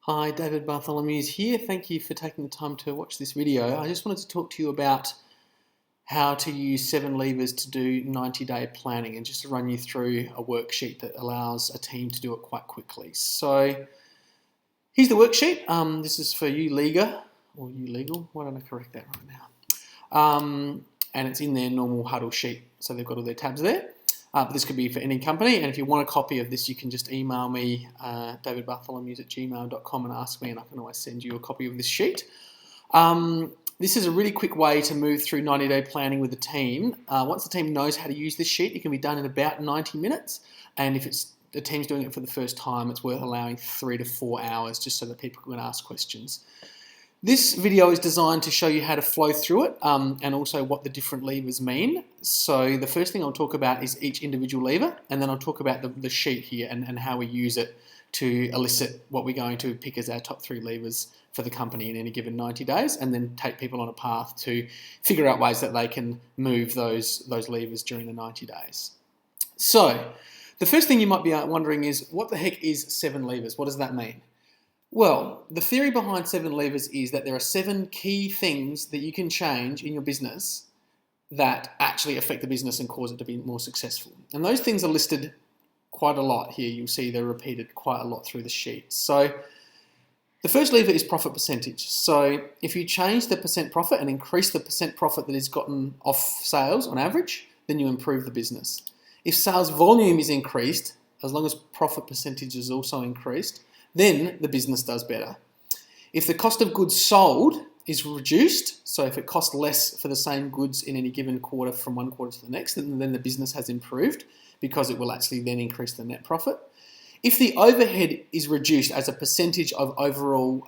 Hi, David Bartholomeusz here. Thank you for taking the time to watch this video. I just wanted to talk to you about how to use 7 levers to do 90-day planning and just to run you through a worksheet that allows a team to do it quite quickly. So here's the worksheet. This is for you legal, why don't I correct that right now? And it's in their normal huddle sheet. So they've got all their tabs there. But this could be for any company, and if you want a copy of this, you can just email me, davidbartholomeusz@gmail.com, and ask me, and I can always send you a copy of this sheet. This is a really quick way to move through 90-day planning with the team. Once the team knows how to use this sheet, it can be done in about 90 minutes, and if the team's doing it for the first time, it's worth allowing 3 to 4 hours just so that people can ask questions. This video is designed to show you how to flow through it and also what the different levers mean. So the first thing I'll talk about is each individual lever, and then I'll talk about the sheet here and how we use it to elicit what we're going to pick as our top 3 levers for the company in any given 90 days, and then take people on a path to figure out ways that they can move those levers during the 90 days. So the first thing you might be wondering is, what the heck is 7 levers? What does that mean? Well, the theory behind 7 levers is that there are 7 key things that you can change in your business that actually affect the business and cause it to be more successful. And those things are listed quite a lot here. You'll see they're repeated quite a lot through the sheet. So the first lever is profit percentage. So if you change the percent profit and increase the percent profit that is gotten off sales on average, then you improve the business. If sales volume is increased, as long as profit percentage is also increased, then the business does better. If the cost of goods sold is reduced, so if it costs less for the same goods in any given quarter from one quarter to the next, then the business has improved because it will actually then increase the net profit. If the overhead is reduced as a percentage of overall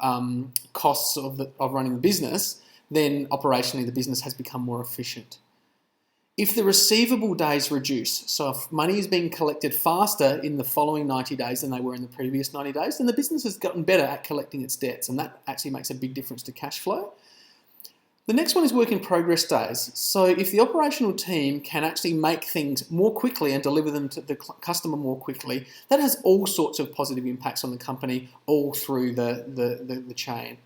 costs of running the business, then operationally the business has become more efficient. If the receivable days reduce, so if money is being collected faster in the following 90 days than they were in the previous 90 days, then the business has gotten better at collecting its debts, and that actually makes a big difference to cash flow. The next one is work in progress days. So if the operational team can actually make things more quickly and deliver them to the customer more quickly, that has all sorts of positive impacts on the company all through the chain.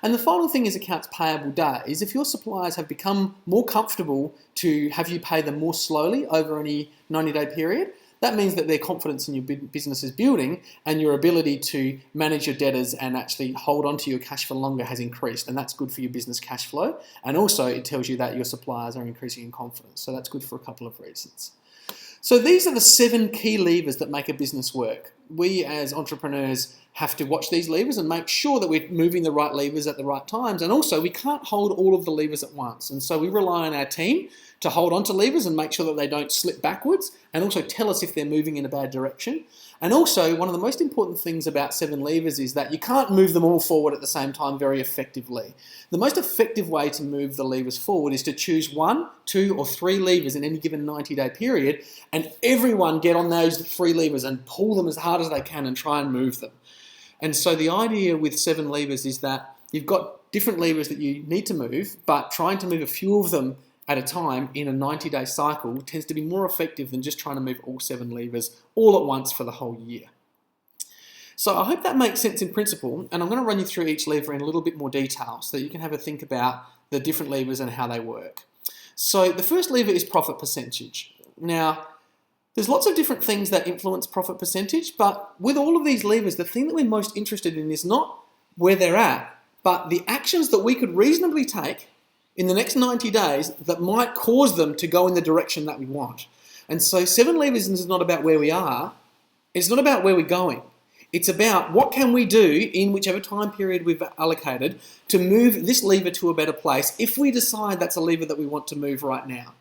And the final thing is accounts payable days. If your suppliers have become more comfortable to have you pay them more slowly over any 90-day period, that means that their confidence in your business is building, and your ability to manage your debtors and actually hold on to your cash for longer has increased, and that's good for your business cash flow. And also it tells you that your suppliers are increasing in confidence, so that's good for a couple of reasons. So these are the 7 key levers that make a business work. We as entrepreneurs have to watch these levers and make sure that we're moving the right levers at the right times. And also we can't hold all of the levers at once. And so we rely on our team to hold on to levers and make sure that they don't slip backwards, and also tell us if they're moving in a bad direction. And also one of the most important things about 7 levers is that you can't move them all forward at the same time very effectively. The most effective way to move the levers forward is to choose 1, 2 or 3 levers in any given 90-day period, and everyone get on those 3 levers and pull them as hard as they can and try and move them. And so the idea with 7 levers is that you've got different levers that you need to move, but trying to move a few of them at a time in a 90-day cycle tends to be more effective than just trying to move all 7 levers all at once for the whole year. So I hope that makes sense in principle, and I'm going to run you through each lever in a little bit more detail so that you can have a think about the different levers and how they work. So the first lever is profit percentage. Now, there's lots of different things that influence profit percentage, but with all of these levers, the thing that we're most interested in is not where they're at, but the actions that we could reasonably take in the next 90 days that might cause them to go in the direction that we want. And so 7 levers is not about where we are, it's not about where we're going. It's about what can we do in whichever time period we've allocated to move this lever to a better place if we decide that's a lever that we want to move right now.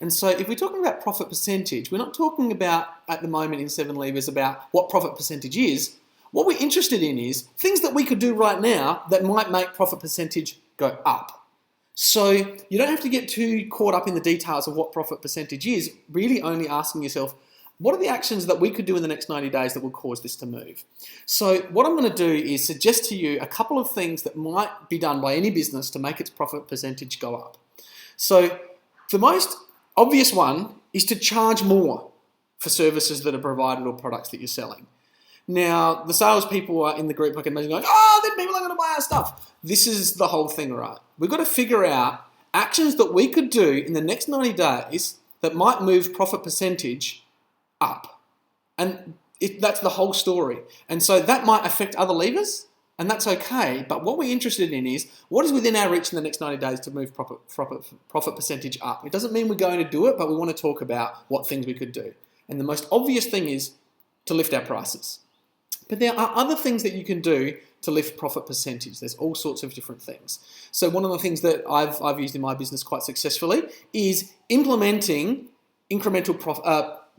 And so if we're talking about profit percentage, we're not talking about, at the moment in 7 levers, about what profit percentage is. What we're interested in is things that we could do right now that might make profit percentage go up. So you don't have to get too caught up in the details of what profit percentage is, really only asking yourself, what are the actions that we could do in the next 90 days that will cause this to move? So what I'm going to do is suggest to you a couple of things that might be done by any business to make its profit percentage go up. So the most obvious one is to charge more for services that are provided or products that you're selling. Now, the salespeople are in the group, I can imagine, going, oh, then people are going to buy our stuff. This is the whole thing, right? We've got to figure out actions that we could do in the next 90 days that might move profit percentage up. And that's the whole story. And so that might affect other levers, and that's okay. But what we're interested in is what is within our reach in the next 90 days to move profit percentage up. It doesn't mean we're going to do it, but we want to talk about what things we could do. And the most obvious thing is to lift our prices. But there are other things that you can do to lift profit percentage. There's all sorts of different things. So one of the things that I've used in my business quite successfully is implementing incremental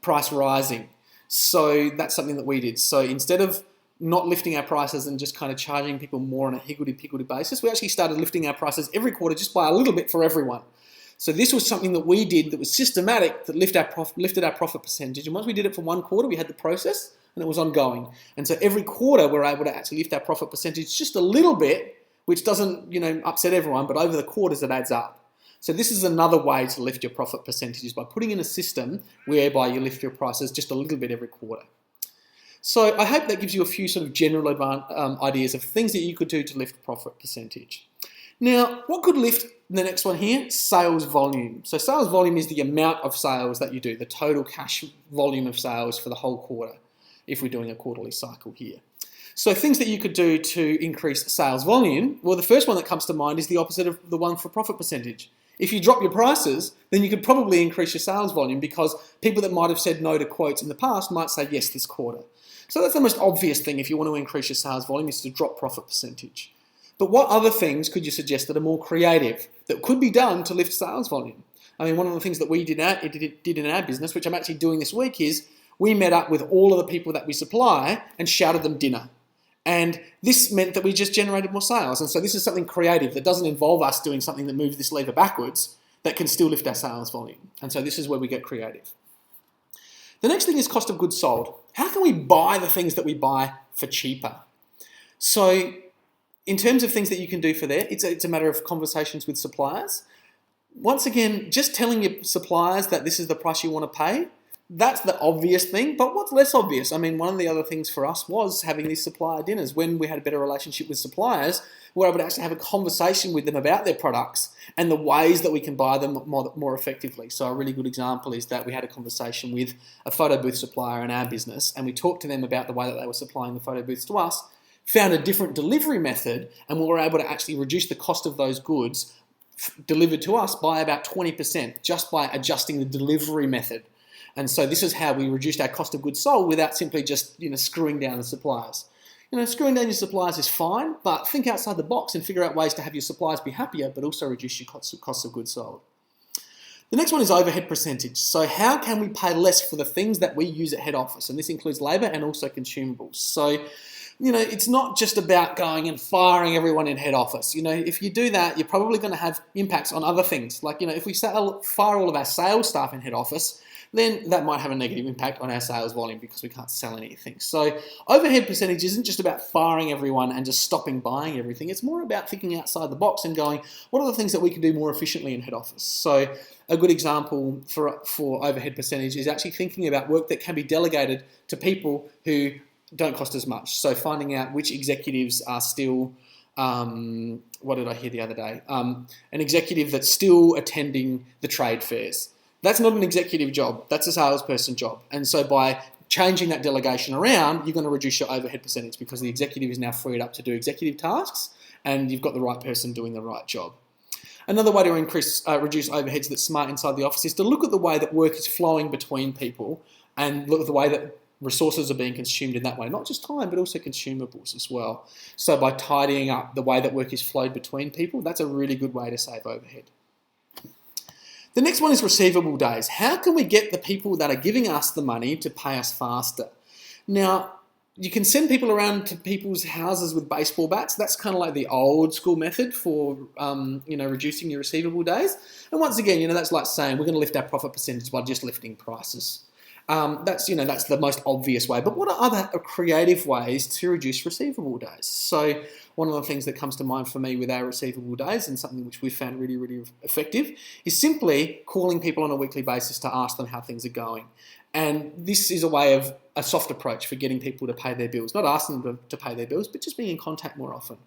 price rising. So that's something that we did. So instead of not lifting our prices and just kind of charging people more on a higgledy-piggledy basis, we actually started lifting our prices every quarter just by a little bit for everyone. So this was something that we did that was systematic, that lifted our profit percentage. And once we did it for one quarter, we had the process and it was ongoing. And so every quarter we're able to actually lift our profit percentage just a little bit, which doesn't, upset everyone, but over the quarters it adds up. So this is another way to lift your profit percentages, by putting in a system whereby you lift your prices just a little bit every quarter. So I hope that gives you a few sort of general ideas of things that you could do to lift profit percentage. Now, what could lift the next one here? Sales volume. So sales volume is the amount of sales that you do, the total cash volume of sales for the whole quarter, if we're doing a quarterly cycle here. So things that you could do to increase sales volume, well, the first one that comes to mind is the opposite of the one for profit percentage. If you drop your prices, then you could probably increase your sales volume, because people that might have said no to quotes in the past might say yes this quarter. So that's the most obvious thing if you want to increase your sales volume, is to drop profit percentage. But what other things could you suggest that are more creative, that could be done to lift sales volume? I mean, one of the things that we did in our business, which I'm actually doing this week, is we met up with all of the people that we supply and shouted them dinner. And this meant that we just generated more sales. And so this is something creative that doesn't involve us doing something that moves this lever backwards, that can still lift our sales volume. And so this is where we get creative. The next thing is cost of goods sold. How can we buy the things that we buy for cheaper? So in terms of things that you can do for there, it's a matter of conversations with suppliers. Once again, just telling your suppliers that this is the price you want to pay, that's the obvious thing. But what's less obvious? I mean, one of the other things for us was having these supplier dinners. When we had a better relationship with suppliers, we were able to actually have a conversation with them about their products and the ways that we can buy them more effectively. So a really good example is that we had a conversation with a photo booth supplier in our business, and we talked to them about the way that they were supplying the photo booths to us, found a different delivery method, and we were able to actually reduce the cost of those goods delivered to us by about 20%, just by adjusting the delivery method. And so this is how we reduced our cost of goods sold without simply just screwing down the suppliers. Screwing down your suppliers is fine, but think outside the box and figure out ways to have your suppliers be happier, but also reduce your cost of goods sold. The next one is overhead percentage. So how can we pay less for the things that we use at head office? And this includes labour and also consumables. So it's not just about going and firing everyone in head office. If you do that, you're probably going to have impacts on other things. Like, if we fire all of our sales staff in head office, then that might have a negative impact on our sales volume because we can't sell anything. So overhead percentage isn't just about firing everyone and just stopping buying everything. It's more about thinking outside the box and going, what are the things that we can do more efficiently in head office? So a good example for overhead percentage is actually thinking about work that can be delegated to people who don't cost as much. So finding out which executives are still, what did I hear the other day? An executive that's still attending the trade fairs. That's not an executive job, that's a salesperson job. And so by changing that delegation around, you're going to reduce your overhead percentage because the executive is now freed up to do executive tasks and you've got the right person doing the right job. Another way to reduce overheads that's smart inside the office is to look at the way that work is flowing between people and look at the way that resources are being consumed in that way, not just time, but also consumables as well. So by tidying up the way that work is flowed between people, that's a really good way to save overhead. The next one is receivable days. How can we get the people that are giving us the money to pay us faster? Now, you can send people around to people's houses with baseball bats. That's kind of like the old school method for, reducing your receivable days. And once again, that's like saying we're going to lift our profit percentage by just lifting prices. That's the most obvious way. But what are other creative ways to reduce receivable days? So one of the things that comes to mind for me with our receivable days, and something which we've found really, really effective, is simply calling people on a weekly basis to ask them how things are going. And this is a way of a soft approach for getting people to pay their bills, not asking them to pay their bills, but just being in contact more often.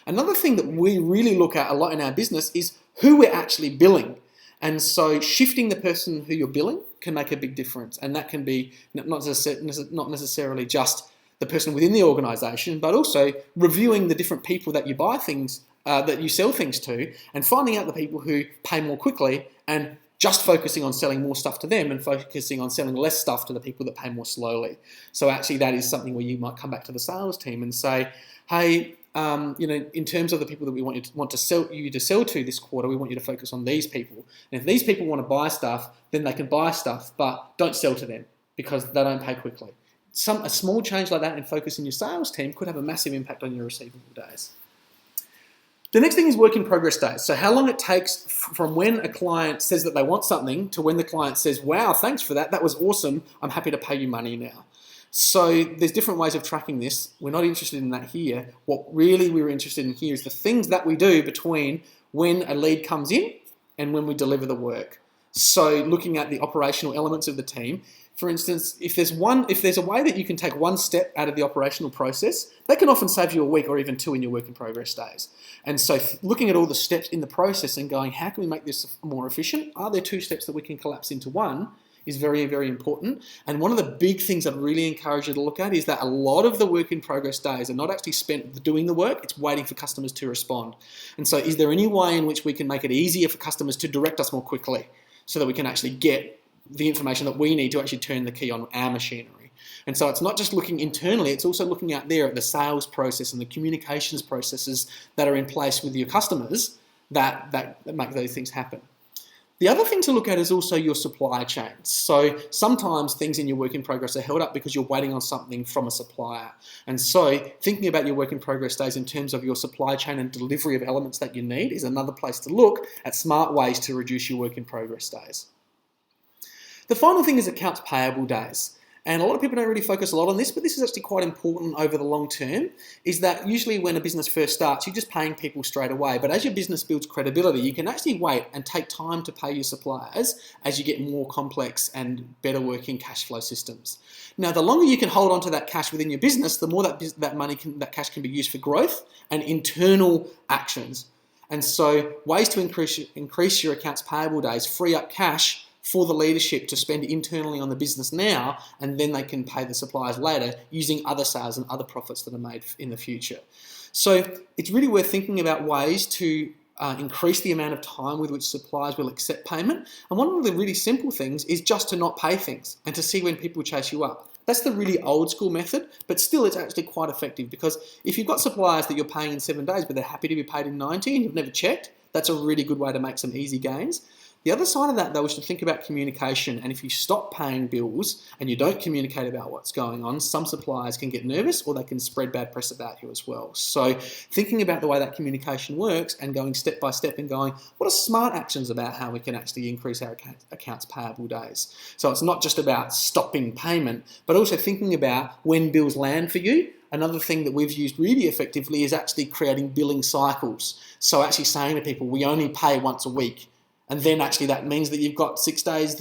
Another thing that we really look at a lot in our business is who we're actually billing. And so shifting the person who you're billing can make a big difference. And that can be not necessarily just the person within the organization, but also reviewing the different people that you buy things, that you sell things to, and finding out the people who pay more quickly and just focusing on selling more stuff to them and focusing on selling less stuff to the people that pay more slowly. So actually that is something where you might come back to the sales team and say, hey, in terms of the people that we want you to sell to this quarter, we want you to focus on these people. And if these people want to buy stuff, then they can buy stuff, but don't sell to them because they don't pay quickly. A small change like that in focus in your sales team could have a massive impact on your receivable days. The next thing is work in progress days. So how long it takes from when a client says that they want something to when the client says, wow, thanks for that. That was awesome. I'm happy to pay you money now. So there's different ways of tracking this. We're not interested in that here. What really we're interested in here is the things that we do between when a lead comes in and when we deliver the work. So looking at the operational elements of the team, for instance, if there's a way that you can take one step out of the operational process, that can often save you a week or even 2 in your work in progress days. And so looking at all the steps in the process and going, how can we make this more efficient? Are there 2 steps that we can collapse into one? Is very, very important. And one of the big things I'd really encourage you to look at is that a lot of the work in progress days are not actually spent doing the work, it's waiting for customers to respond. And so is there any way in which we can make it easier for customers to direct us more quickly so that we can actually get the information that we need to actually turn the key on our machinery? And so it's not just looking internally, it's also looking out there at the sales process and the communications processes that are in place with your customers that make those things happen. The other thing to look at is also your supply chain. So sometimes things in your work in progress are held up because you're waiting on something from a supplier. And so thinking about your work in progress days in terms of your supply chain and delivery of elements that you need is another place to look at smart ways to reduce your work in progress days. The final thing is accounts payable days. And a lot of people don't really focus a lot on this, but this is actually quite important over the long term, is that usually when a business first starts, you're just paying people straight away. But as your business builds credibility, you can actually wait and take time to pay your suppliers as you get more complex and better working cash flow systems. Now, the longer you can hold on to that cash within your business, the more that cash can be used for growth and internal actions. And so ways to increase your accounts payable days, free up cash for the leadership to spend internally on the business now, and then they can pay the suppliers later using other sales and other profits that are made in the future. So it's really worth thinking about ways to increase the amount of time with which suppliers will accept payment. And one of the really simple things is just to not pay things and to see when people chase you up. That's the really old school method, but still it's actually quite effective, because if you've got suppliers that you're paying in 7 days, but they're happy to be paid in 90 and you've never checked, that's a really good way to make some easy gains. The other side of that, though, is to think about communication. And if you stop paying bills and you don't communicate about what's going on, some suppliers can get nervous or they can spread bad press about you as well. So thinking about the way that communication works and going step by step and going, what are smart actions about how we can actually increase our accounts payable days? So it's not just about stopping payment, but also thinking about when bills land for you. Another thing that we've used really effectively is actually creating billing cycles. So actually saying to people, we only pay once a week. And then actually that means that you've got 6 days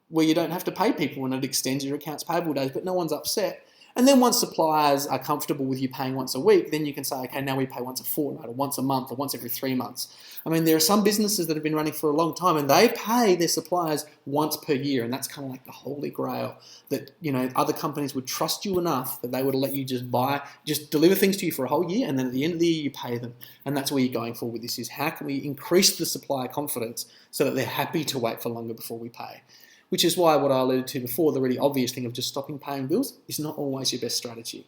where you don't have to pay people, and it extends your accounts payable days, but no one's upset. And then once suppliers are comfortable with you paying once a week, then you can say, okay, now we pay once a fortnight or once a month or once every 3 months. I mean, there are some businesses that have been running for a long time and they pay their suppliers once per year. And that's kind of like the holy grail that, other companies would trust you enough that they would let you just deliver things to you for a whole year. And then at the end of the year, you pay them. And that's where you're going for with this, is how can we increase the supplier confidence so that they're happy to wait for longer before we pay? Which is why what I alluded to before, the really obvious thing of just stopping paying bills is not always your best strategy.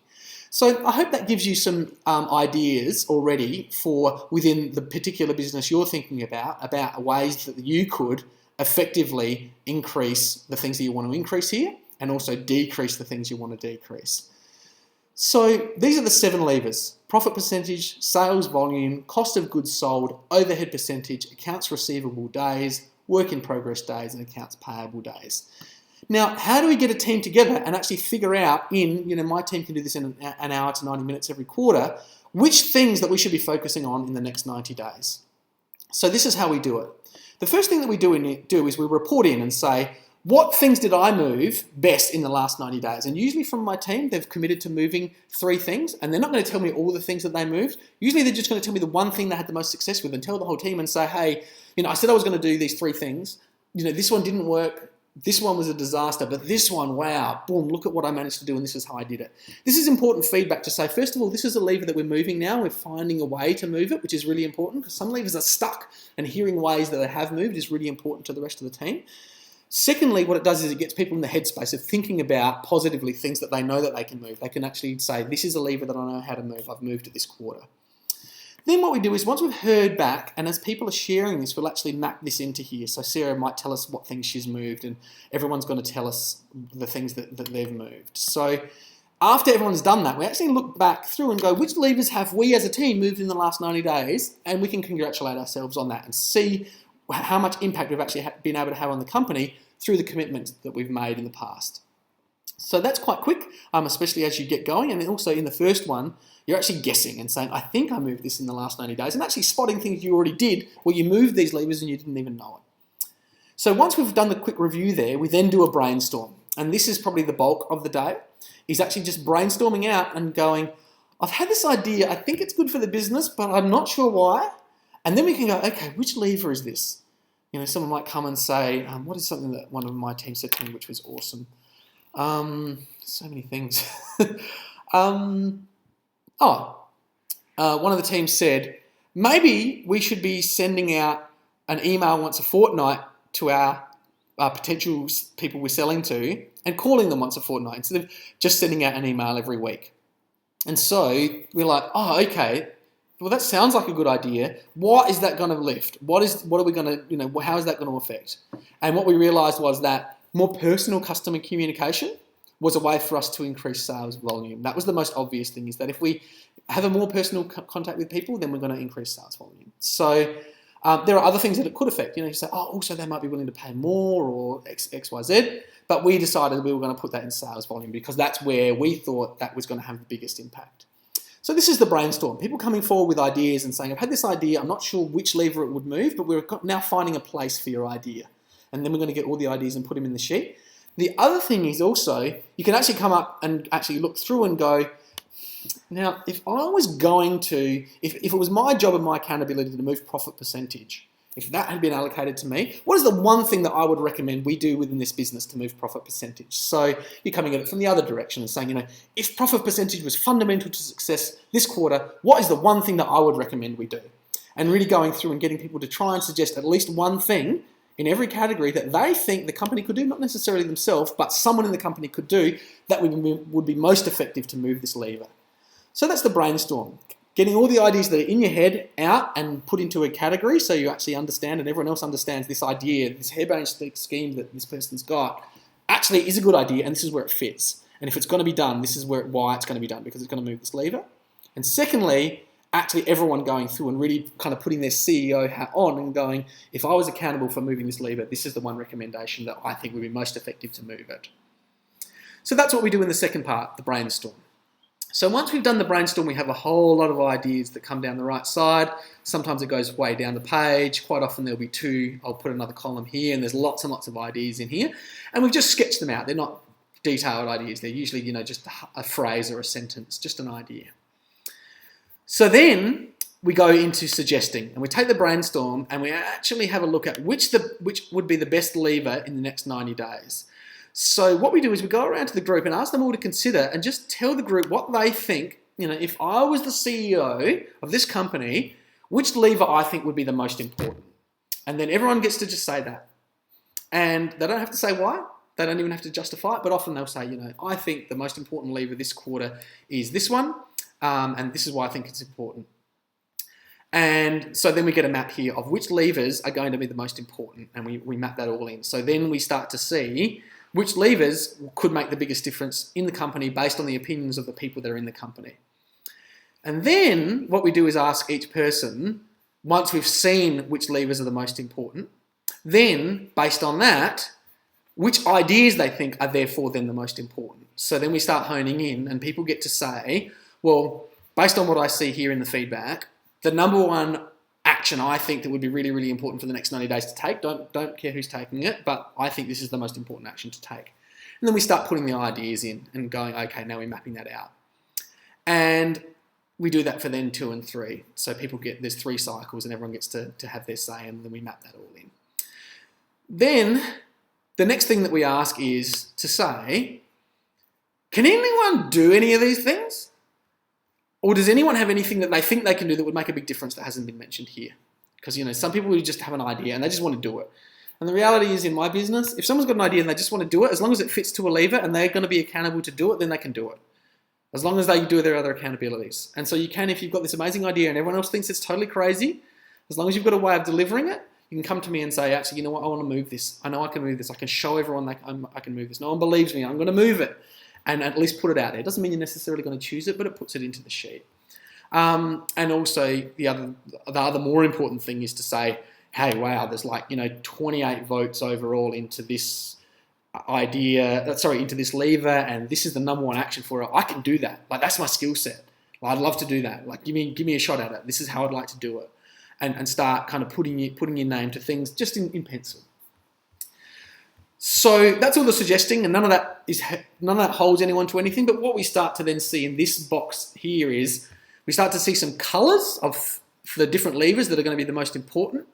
So I hope that gives you some ideas already for within the particular business you're thinking about ways that you could effectively increase the things that you want to increase here and also decrease the things you want to decrease. So these are the 7 levers: profit percentage, sales volume, cost of goods sold, overhead percentage, accounts receivable days, work in progress days, and accounts payable days. Now, how do we get a team together and actually figure out my team can do this in an hour to 90 minutes every quarter, which things that we should be focusing on in the next 90 days? So this is how we do it. The first thing that we do is we report in and say, what things did I move best in the last 90 days? And usually from my team, they've committed to moving 3 things, and they're not going to tell me all the things that they moved. Usually they're just going to tell me the one thing they had the most success with and tell the whole team and say, hey, I said I was going to do these 3 things. This one didn't work. This one was a disaster, but this one, wow, boom, look at what I managed to do, and this is how I did it. This is important feedback to say, first of all, this is a lever that we're moving now. We're finding a way to move it, which is really important because some levers are stuck, and hearing ways that they have moved is really important to the rest of the team. Secondly, what it does is it gets people in the headspace of thinking about positively things that they know that they can move. They can actually say, this is a lever that I know how to move. I've moved it this quarter. Then what we do is once we've heard back, and as people are sharing this, we'll actually map this into here. So Sarah might tell us what things she's moved, and everyone's going to tell us the things that they've moved. So after everyone's done that, we actually look back through and go, which levers have we as a team moved in the last 90 days? And we can congratulate ourselves on that and see how much impact we've actually been able to have on the company through the commitments that we've made in the past. So that's quite quick, especially as you get going. And then also in the first one, you're actually guessing and saying, I think I moved this in the last 90 days, and actually spotting things you already did where you moved these levers and you didn't even know it. So once we've done the quick review there, we then do a brainstorm. And this is probably the bulk of the day, is actually just brainstorming out and going, I've had this idea, I think it's good for the business, but I'm not sure why. And then we can go, okay, which lever is this? Someone might come and say, what is something that one of my team said to me, which was awesome? So many things. One of the teams said, maybe we should be sending out an email once a fortnight to our potential people we're selling to and calling them once a fortnight instead of just sending out an email every week. And so we're like, okay. Well, that sounds like a good idea. What is that going to lift? What are we going to, how is that going to affect? And what we realized was that more personal customer communication was a way for us to increase sales volume. That was the most obvious thing, is that if we have a more personal contact with people, then we're going to increase sales volume. So there are other things that it could affect. You say, also they might be willing to pay more or X, Y, Z. But we decided we were going to put that in sales volume because that's where we thought that was going to have the biggest impact. So this is the brainstorm. People coming forward with ideas and saying, I've had this idea, I'm not sure which lever it would move, but we're now finding a place for your idea. And then we're going to get all the ideas and put them in the sheet. The other thing is also, you can actually come up and actually look through and go, now, if I was going to, if it was my job and my accountability to move profit percentage, if that had been allocated to me, what is the one thing that I would recommend we do within this business to move profit percentage? So you're coming at it from the other direction and saying, if profit percentage was fundamental to success this quarter, what is the one thing that I would recommend we do? And really going through and getting people to try and suggest at least one thing in every category that they think the company could do, not necessarily themselves, but someone in the company could do that would be most effective to move this lever. So that's the brainstorm. Getting all the ideas that are in your head out and put into a category so you actually understand and everyone else understands this idea, this harebrained scheme that this person's got, actually is a good idea and this is where it fits. And if it's going to be done, this is why it's going to be done, because it's going to move this lever. And secondly, actually everyone going through and really kind of putting their CEO hat on and going, if I was accountable for moving this lever, this is the one recommendation that I think would be most effective to move it. So that's what we do in the second part, the brainstorm. So once we've done the brainstorm, we have a whole lot of ideas that come down the right side. Sometimes it goes way down the page. Quite often there'll be 2. I'll put another column here, and there's lots and lots of ideas in here. And we've just sketched them out. They're not detailed ideas. They're usually, just a phrase or a sentence, just an idea. So then we go into suggesting, and we take the brainstorm and we actually have a look at which would be the best lever in the next 90 days. So what we do is we go around to the group and ask them all to consider and just tell the group what they think, if I was the CEO of this company, which lever I think would be the most important. And then everyone gets to just say that. And they don't have to say why. They don't even have to justify it, but often they'll say, I think the most important lever this quarter is this one, and this is why I think it's important. And so then we get a map here of which levers are going to be the most important, and we map that all in. So then we start to see which levers could make the biggest difference in the company based on the opinions of the people that are in the company. And then what we do is ask each person, once we've seen which levers are the most important, then based on that, which ideas they think are therefore then the most important. So then we start honing in and people get to say, well, based on what I see here in the feedback, the number one action I think that would be really, really important for the next 90 days to take. Don't care who's taking it, but I think this is the most important action to take. And then we start putting the ideas in and going, okay, now we're mapping that out. And we do that for then 2 and 3. So there's 3 cycles and everyone gets to have their say, and then we map that all in. Then the next thing that we ask is to say, can anyone do any of these things? Or does anyone have anything that they think they can do that would make a big difference that hasn't been mentioned here? Because, some people just have an idea and they just want to do it. And the reality is, in my business, if someone's got an idea and they just want to do it, as long as it fits to a lever and they're going to be accountable to do it, then they can do it. As long as they do their other accountabilities. And so you can, if you've got this amazing idea and everyone else thinks it's totally crazy, as long as you've got a way of delivering it, you can come to me and say, actually, you know what, I want to move this. I know I can move this. I can show everyone that I can move this. No one believes me. I'm going to move it. And at least put it out there. It doesn't mean you're necessarily going to choose it, but it puts it into the sheet. And also the other more important thing is to say, hey, wow, there's 28 votes overall into this into this lever, and this is the number 1 action for it. I can do that. That's my skill set. I'd love to do that. Give me a shot at it. This is how I'd like to do it. And start kind of putting your name to things just in pencil. So that's all the suggesting, and none of that holds anyone to anything. But what we start to then see in this box here is we start to see some colours for the different levers that are going to be the most important.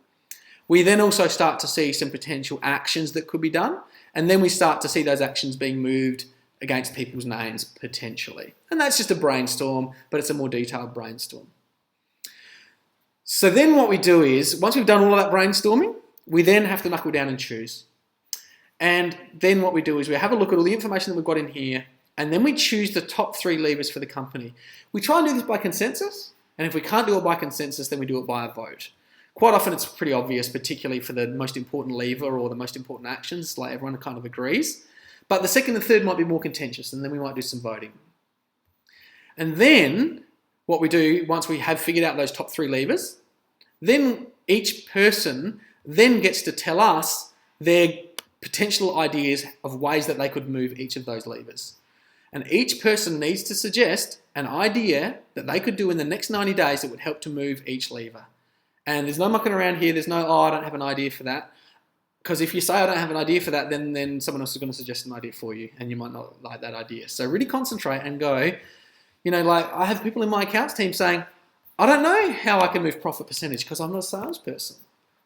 We then also start to see some potential actions that could be done, and then we start to see those actions being moved against people's names potentially. And that's just a brainstorm, but it's a more detailed brainstorm. So then what we do is, once we've done all of that brainstorming, we then have to knuckle down and choose. And then what we do is we have a look at all the information that we've got in here, and then we choose the top 3 levers for the company. We try and do this by consensus, and if we can't do it by consensus, then we do it by a vote. Quite often it's pretty obvious, particularly for the most important lever or the most important actions, everyone kind of agrees. But the second and third might be more contentious, and then we might do some voting. And then what we do, once we have figured out those top 3 levers, then each person then gets to tell us their potential ideas of ways that they could move each of those levers. And each person needs to suggest an idea that they could do in the next 90 days that would help to move each lever. And there's no mucking around here. There's no, I don't have an idea for that. Because if you say I don't have an idea for that, then someone else is going to suggest an idea for you, and you might not like that idea. So really concentrate and go, I have people in my accounts team saying, I don't know how I can move profit percentage because I'm not a salesperson.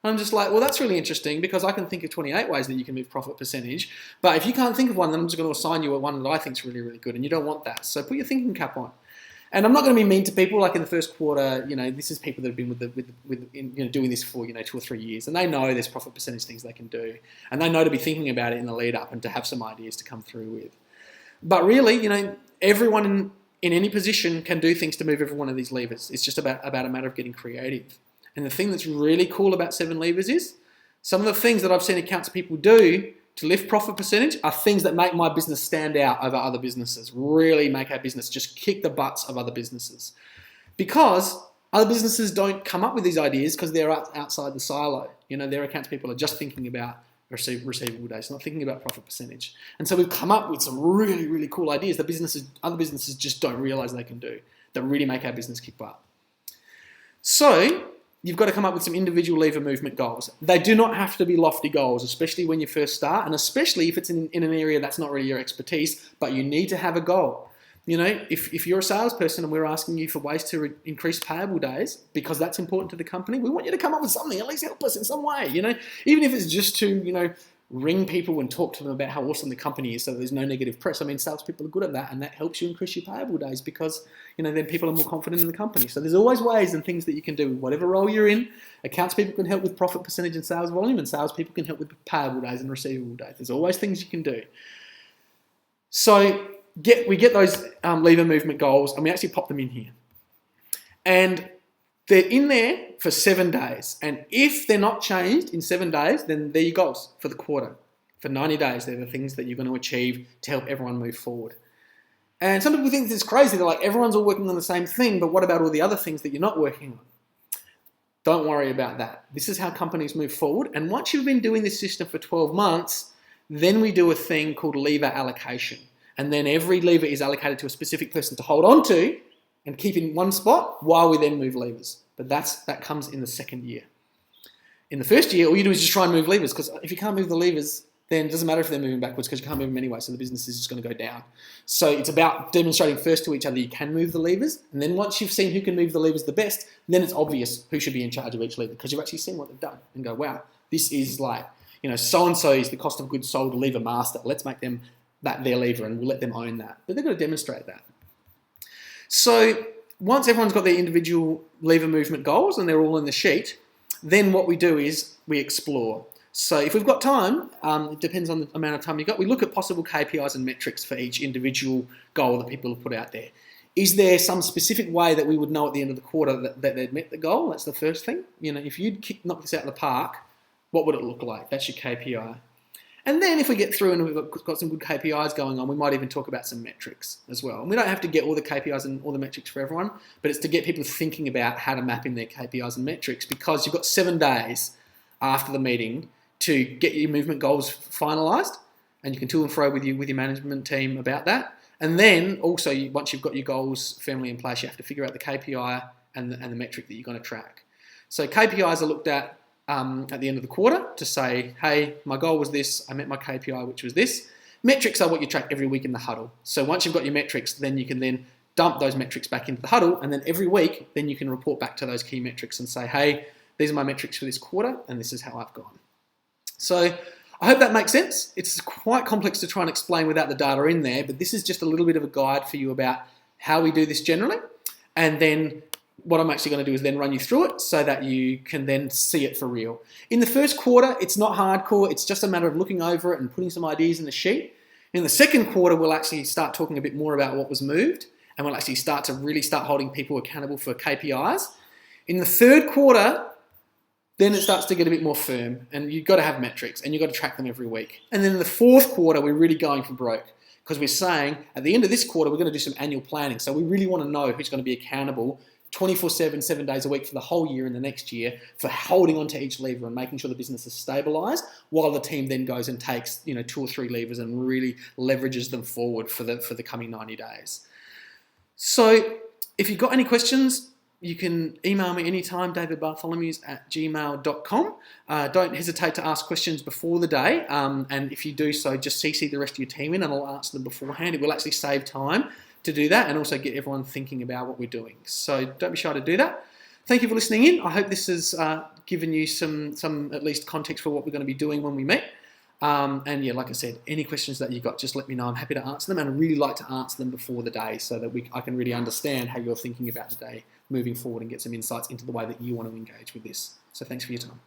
And I'm just well, that's really interesting because I can think of 28 ways that you can move profit percentage. But if you can't think of one, then I'm just going to assign you one that I think is really, really good, and you don't want that. So put your thinking cap on. And I'm not going to be mean to people. In the first quarter, this is people that have been doing this for 2 or 3 years, and they know there's profit percentage things they can do, and they know to be thinking about it in the lead up and to have some ideas to come through with. But really, everyone in any position can do things to move every one of these levers. It's just about a matter of getting creative. And the thing that's really cool about 7 levers is some of the things that I've seen accounts people do to lift profit percentage are things that make my business stand out over other businesses, really make our business just kick the butts of other businesses. Because other businesses don't come up with these ideas because they're outside the silo. Their accounts people are just thinking about receivable days, not thinking about profit percentage. And so we've come up with some really, really cool ideas that other businesses just don't realize they can do that really make our business kick butt. So you've got to come up with some individual lever movement goals. They do not have to be lofty goals, especially when you first start, and especially if it's in an area that's not really your expertise, but you need to have a goal. If you're a salesperson and we're asking you for ways to increase payable days, because that's important to the company, we want you to come up with something, at least help us in some way, even if it's just to, ring people and talk to them about how awesome the company is so there's no negative press. Salespeople are good at that, and that helps you increase your payable days because, then people are more confident in the company. So there's always ways and things that you can do, whatever role you're in. Accounts people can help with profit percentage and sales volume, and sales people can help with payable days and receivable days. There's always things you can do. So we get those lever movement goals, and we actually pop them in here. And they're in there for 7 days. And if they're not changed in 7 days, then they're your goals for the quarter. For 90 days, they're the things that you're going to achieve to help everyone move forward. And some people think this is crazy. They're like, everyone's all working on the same thing, but what about all the other things that you're not working on? Don't worry about that. This is how companies move forward. And once you've been doing this system for 12 months, then we do a thing called lever allocation. And then every lever is allocated to a specific person to hold on to and keep in one spot while we then move levers but that comes in the second year. In the first year, all you do is just try and move levers, because if you can't move the levers, then it doesn't matter if they're moving backwards because you can't move them anyway, so the business is just going to go down. So it's about demonstrating first to each other you can move the levers, and then once you've seen who can move the levers the best, then it's obvious who should be in charge of each lever, because you've actually seen what they've done and go, wow, this is like, so-and-so is the cost of goods sold lever master. Let's make them their lever and we'll let them own that. But they've got to demonstrate that. So once everyone's got their individual lever movement goals and they're all in the sheet, then what we do is we explore. So if we've got time, it depends on the amount of time you've got, we look at possible KPIs and metrics for each individual goal that people have put out there. Is there some specific way that we would know at the end of the quarter that they'd met the goal? That's the first thing. If you'd knock this out of the park, what would it look like? That's your KPI. And then if we get through and we've got some good KPIs going on, we might even talk about some metrics as well. And we don't have to get all the KPIs and all the metrics for everyone, but it's to get people thinking about how to map in their KPIs and metrics, because you've got 7 days after the meeting to get your movement goals finalised, and you can to and fro with your management team about that. And then also, once you've got your goals firmly in place, you have to figure out the KPI and the metric that you're going to track. So KPIs are looked at the end of the quarter to say, hey, my goal was this, I met my KPI, which was this. Metrics are what you track every week in the huddle. So once you've got your metrics, then you can then dump those metrics back into the huddle, and then every week, then you can report back to those key metrics and say, hey, these are my metrics for this quarter, and this is how I've gone. So I hope that makes sense. It's quite complex to try and explain without the data in there, but this is just a little bit of a guide for you about how we do this generally. And then what I'm actually going to do is then run you through it so that you can then see it for real. In the first quarter, it's not hardcore. It's just a matter of looking over it and putting some ideas in the sheet. In the second quarter, we'll actually start talking a bit more about what was moved, and we'll actually start holding people accountable for KPIs. In the third quarter, then it starts to get a bit more firm, and you've got to have metrics and you've got to track them every week. And then in the fourth quarter, we're really going for broke, because we're saying at the end of this quarter, we're going to do some annual planning. So we really want to know who's going to be accountable 24/7, 7 days a week for the whole year and the next year for holding onto each lever and making sure the business is stabilised, while the team then goes and takes 2 or 3 levers and really leverages them forward for the coming 90 days. So if you've got any questions, you can email me anytime, davidbartholomews@gmail.com. Don't hesitate to ask questions before the day. And if you do so, just CC the rest of your team in and I'll answer them beforehand. It will actually save time to do that and also get everyone thinking about what we're doing. So don't be shy to do that. Thank you for listening in. I hope this has given you some at least context for what we're going to be doing when we meet. And yeah, like I said, any questions that you've got, just let me know. I'm happy to answer them, and I really like to answer them before the day so that I can really understand how you're thinking about the day moving forward and get some insights into the way that you want to engage with this. So thanks for your time.